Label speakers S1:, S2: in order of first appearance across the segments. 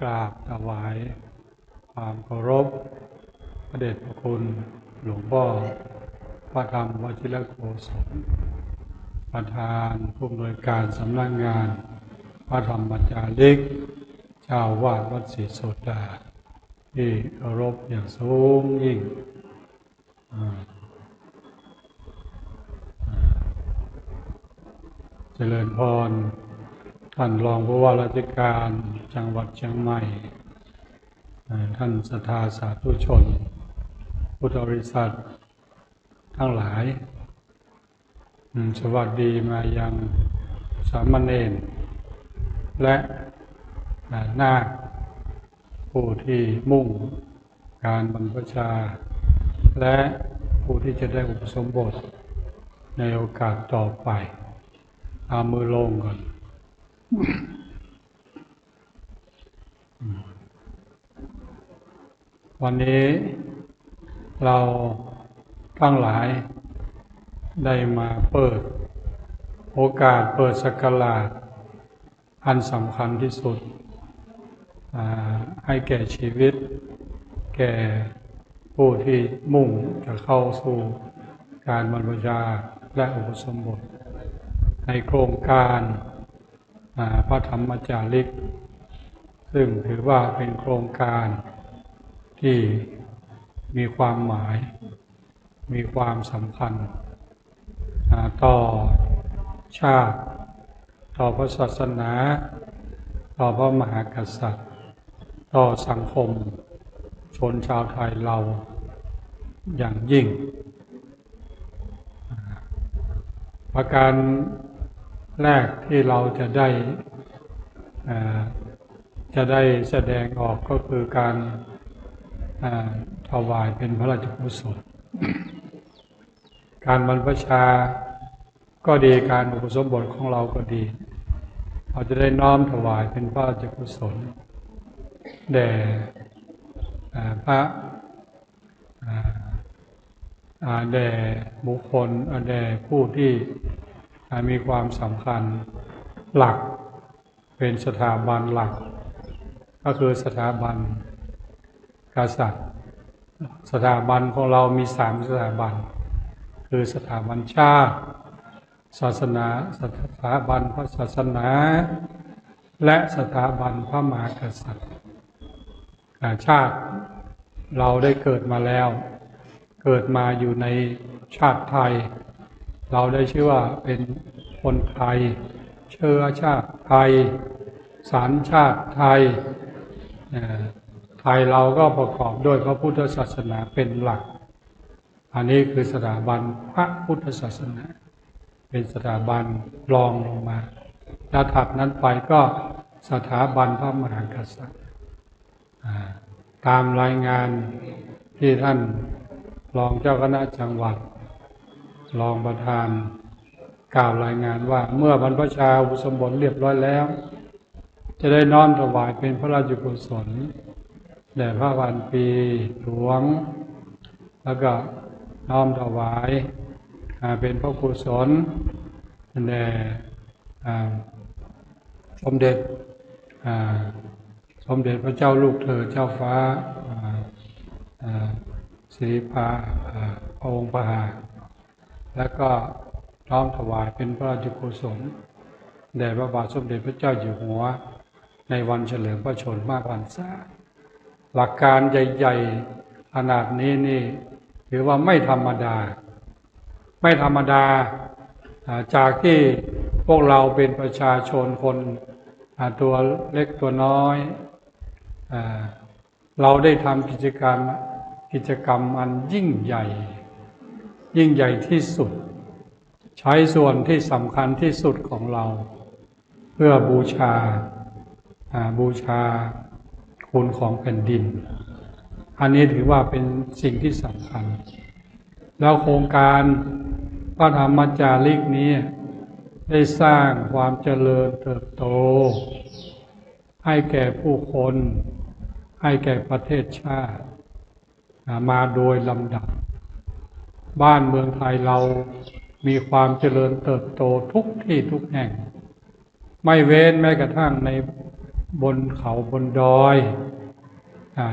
S1: กราบถวายความเคารพพระเดชพระคุณหลวงพ่อพระธรรมวชิรโกศลประธานผู้อำนวยการสำนักงานพระธรรมจาริกเจ้าวาดวัดศรีโสดาที่เคารพอย่างสูงยิ่งเจริญพรท่านรองผู้ว่าราชการจังหวัดเชียงใหม่ท่านศรัทธาสาธุชนพุทธบริษัททั้งหลายสวัสดีมายังสามเณรและนาคผู้ที่มุ่งการบรรพชาและผู้ที่จะได้อุปสมบทในโอกาสต่อไปเอามือลงก่อนวันนี้เราทั้งหลายได้มาเปิดโอกาสเปิดศักราชอันสำคัญที่สุดให้แก่ชีวิตแก่ผู้ที่มุ่งจะเข้าสู่การบรรพชาและอุปสมบทในโครงการพระธรรมจาริกซึ่งถือว่าเป็นโครงการที่มีความหมายมีความสำคัญต่อชาติต่อพระศาสนาต่อพระมหากษัตริย์ต่อสังคมชนชาวไทยเราอย่างยิ่งประการแรกที่เราจะได้แสดงออกก็คือการถวายเป็นพระราชกุศลการบรรพชาก็ดีการอุปสมบทของเราก็ดีเราจะได้น้อมถวายเป็นพระราชกุศลแด่พระแด่บุคคลแด่ผู้ที่มีความสำคัญหลักเป็นสถาบันหลักก็คือสถาบันกษัตริย์สถาบันของเรามี3สถาบันคือสถาบันชาติศาสนาสถาบันพระศาสนาและสถาบันพระมหากษัตริย์ชาติเราได้เกิดมาแล้วเกิดมาอยู่ในชาติไทยเราได้ชื่อว่าเป็นคนไทยเชื้อชาติไทยสัญชาติไทยไทยเราก็ประกอบด้วยพระพุทธศาสนาเป็นหลักอันนี้คือสถาบันพระพุทธศาสนาเป็นสถาบันรองลงมาแล้วถัดนั้นไปก็สถาบันพระมหากษัตริย์ตามรายงานที่ท่านรองเจ้าคณะจังหวัดรองประธานกล่าวรายงานว่าเมื่อบรรพชาอุปสมบทเรียบร้อยแล้วจะได้น้อมถวายเป็นพระราชกุศลแด่พระพันปีหลวงแล้วก็น้อมถวายเป็นพระกุศลแด่สมเด็จพระเจ้าลูกเธอเจ้าฟ้าสิริภาพระองค์พระหาแล้วก็น้อมถวายเป็นพระราชกุศลแด่พระบาทสมเด็จพระเจ้าอยู่หัวในวันเฉลิมพระชนมพรรษาหลักการใหญ่ๆขนาดนี้นี่ถือว่าไม่ธรรมดาจากที่พวกเราเป็นประชาชนคนตัวเล็กตัวน้อยเราได้ทำกิจกรรมอันยิ่งใหญ่ที่สุดใช้ส่วนที่สำคัญที่สุดของเราเพื่อบูชาคุณของแผ่นดินอันนี้ถือว่าเป็นสิ่งที่สำคัญแล้วโครงการพระธรรมจาริกนี้ได้สร้างความเจริญเติบโตให้แก่ผู้คนให้แก่ประเทศชาติมาโดยลำดับบ้านเมืองไทยเรามีความเจริญเติบโตทุกที่ทุกแห่งไม่เว้นแม้กระทั่งใน บนเขาบนดอย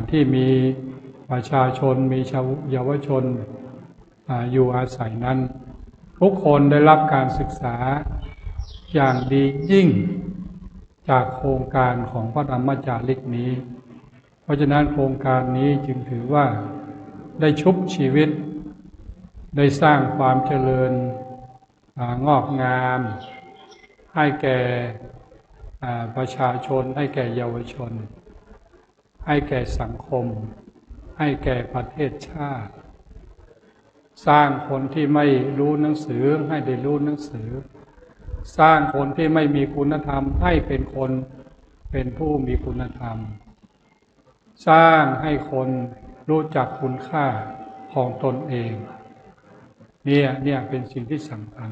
S1: ที่มีประชาชนมีเยาวชนอยู่อาศัยนั้นทุกคนได้รับการศึกษาอย่างดียิ่งจากโครงการของพระธรรมจาริกนี้เพราะฉะนั้นโครงการนี้จึงถือว่าได้ชุบชีวิตได้สร้างความเจริญงอกงามให้แก่ประชาชนให้แก่เยาวชนให้แก่สังคมให้แก่ประเทศชาติสร้างคนที่ไม่รู้หนังสือให้ได้รู้หนังสือสร้างคนที่ไม่มีคุณธรรมให้เป็นคนเป็นผู้มีคุณธรรมสร้างให้คนรู้จักคุณค่าของตนเองเนี่ยเป็นสิ่งที่สำคัญ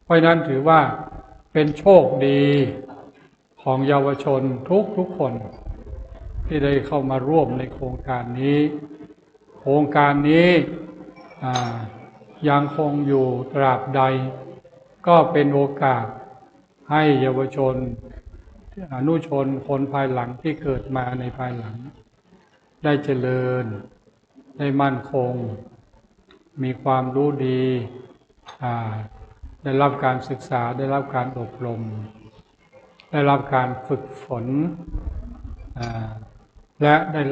S1: เพราะนั้นถือว่าเป็นโชคดีของเยาวชนทุกคนที่ได้เข้ามาร่วมในโครงการนี้โครงการนี้ยังคงอยู่ตราบใดก็เป็นโอกาสให้เยาวชนอนุชนคนภายหลังที่เกิดมาในภายหลังได้เจริญได้มั่นคงมีความรู้ดีได้รับการศึกษาได้รับการอบรมได้รับการฝึกฝนและได้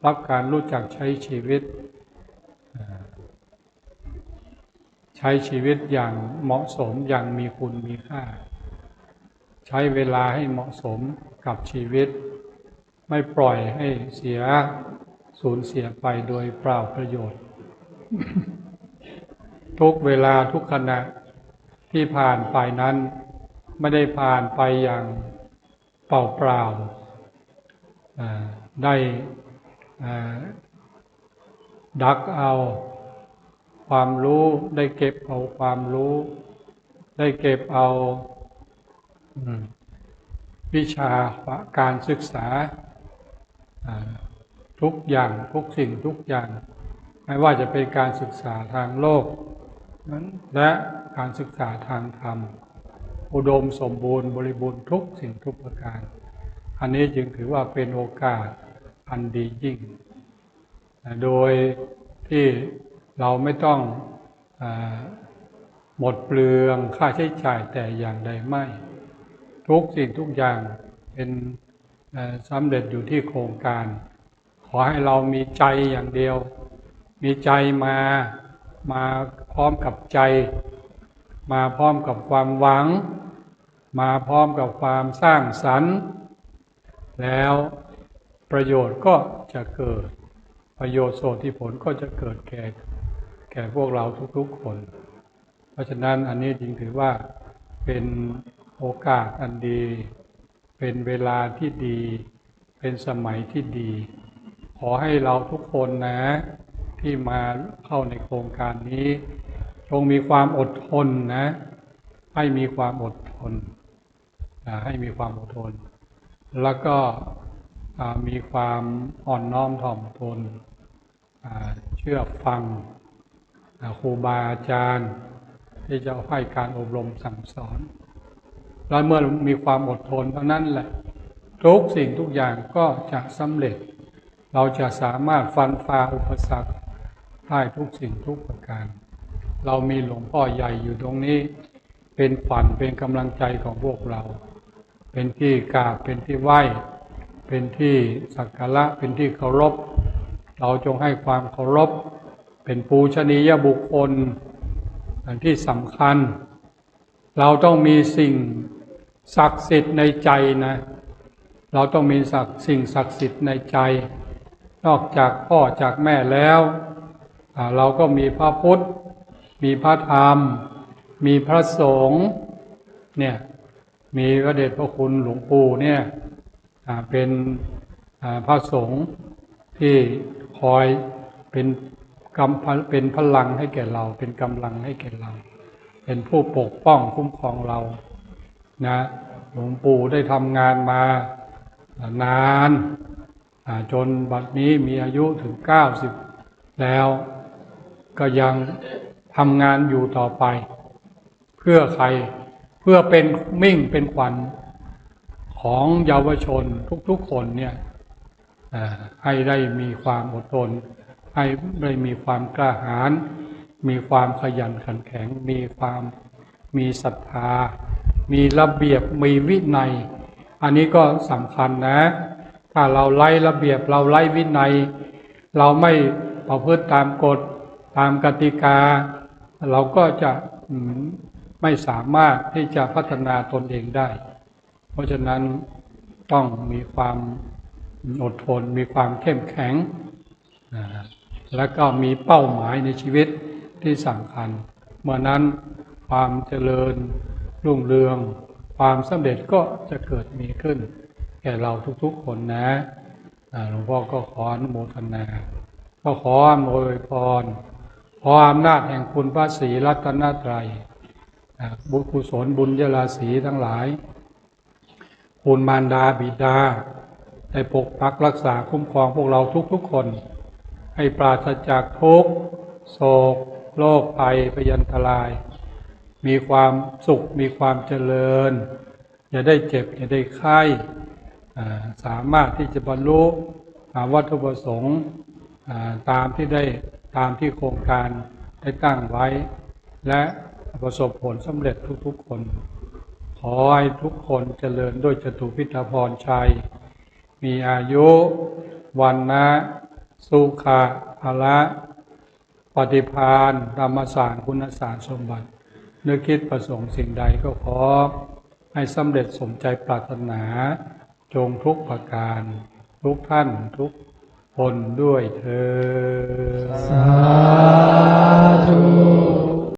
S1: รับการรู้จักใช้ชีวิตอย่างเหมาะสมอย่างมีคุณมีค่าใช้เวลาให้เหมาะสมกับชีวิตไม่ปล่อยให้สูญเสียไปโดยเปล่าประโยชน์ ทุกเวลาทุกขณะที่ผ่านไปนั้นไม่ได้ผ่านไปอย่างเปล่าได้ดักเอาความรู้ได้เก็บเอาความรู้ได้เก็บเอาวิชาการศึกษาทุกอย่างทุกสิ่งทุกอย่างไม่ว่าจะเป็นการศึกษาทางโลกนั้นและการศึกษาทางธรรมอุดมสมบูรณ์บริบูรณ์ทุกสิ่งทุกประการอันนี้จึงถือว่าเป็นโอกาสอันดียิ่งโดยที่เราไม่ต้องหมดเปลืองค่าใช้จ่ายแต่อย่างใดไม่ทุกสิ่งทุกอย่างเป็นสำเร็จอยู่ที่โครงการขอให้เรามีใจอย่างเดียวมีใจมาพร้อมกับใจมาพร้อมกับความหวังมาพร้อมกับความสร้างสรรค์แล้วประโยชน์ก็จะเกิดประโยชน์โสติผลก็จะเกิดแก่พวกเราทุกๆคนเพราะฉะนั้นอันนี้จึงถือว่าเป็นโอกาสอันดีเป็นเวลาที่ดีเป็นสมัยที่ดีขอให้เราทุกคนนะที่มาเข้าในโครงการนี้จงมีความอดทนนะให้มีความอดทนให้มีความอดทนแล้วก็มีความอ่อนน้อมถ่อมตนเชื่อฟังครูบาอาจารย์ที่จะให้การอบรมสั่งสอนแล้วเมื่อมีความอดทนเท่านั้นแหละทุกสิ่งทุกอย่างก็จะสำเร็จเราจะสามารถฟันฝ่าอุปสรรคได้ทุกสิ่งทุกประการเรามีหลวงพ่อใหญ่อยู่ตรงนี้เป็นขวัญเป็นกำลังใจของพวกเราเป็นที่กราบเป็นที่ไหว้เป็นที่สักการะเป็นที่เคารพเราจงให้ความเคารพเป็นปูชนียบุคคลที่สำคัญเราต้องมีสิ่งศักดิ์สิทธิ์ในใจนะเราต้องมีสิ่งศักดิ์สิทธิ์ในใจนอกจากพ่อจากแม่แล้วเราก็มีพระพุทธมีพระธรรมมีพระสงฆ์เนี่ยมีพระเดชพระคุณหลวงปู่เนี่ยเป็นพระสงฆ์ที่คอยเป็นพลังให้แก่เราเป็นกำลังให้แก่เราเป็นผู้ปกป้องคุ้มครองเรานะหลวงปู่ได้ทำงานมานานจนบัดนี้มีอายุถึง90แล้วก็ยังทำงานอยู่ต่อไปเพื่อใครเพื่อเป็นมิ่งเป็นขวัญข ของเยาวชนทุกๆคนเนี่ยให้ได้มีความอดทนให้ได้มีความกล้าหาญมีความขยันขันแข็งมีศรัทธามีระเบียบมีวินัยอันนี้ก็สำคัญนะถ้าเราไล่ระเบียบเราไล่วินัยเราไม่ประพฤติตามกฎตามกติกาเราก็จะไม่สามารถที่จะพัฒนาตนเองได้เพราะฉะนั้นต้องมีความอดทนมีความเข้มแข็งแล้วก็มีเป้าหมายในชีวิตที่สำคัญเมื่อนั้นความเจริญรุ่งเรืองความสำเร็จก็จะเกิดมีขึ้นแก่เราทุกๆคนนะหลวงพ่อก็ขออนุโมทนาก็ขออำนวยพรขออำนาจแห่งคุณพระศรีรัตนตรัยบุญกุศลบุญญาราศีทั้งหลายคุณมารดาบิดาได้ปกปักรักษาคุ้มครองพวกเราทุกๆคนให้ปราศจากทุกข์โศกโรคภัยพยันตรายมีความสุขมีความเจริญอย่าได้เจ็บอย่าได้ไข้สามารถที่จะบรรลุวัตถุประสงค์ตามที่โครงการได้ตั้งไว้และประสบผลสำเร็จทุกๆคนขอให้ทุกคนเจริญด้วยจตุพิธพรชัยมีอายุวันนะสุขะภละปฏิภาณธรรมสารคุณสารสมบัตินึกคิดประสงค์สิ่งใดก็ขอให้สำเร็จสมใจปรารถนาจงทุกประการทุกท่านทุกคนด้วยเถิดสาธุ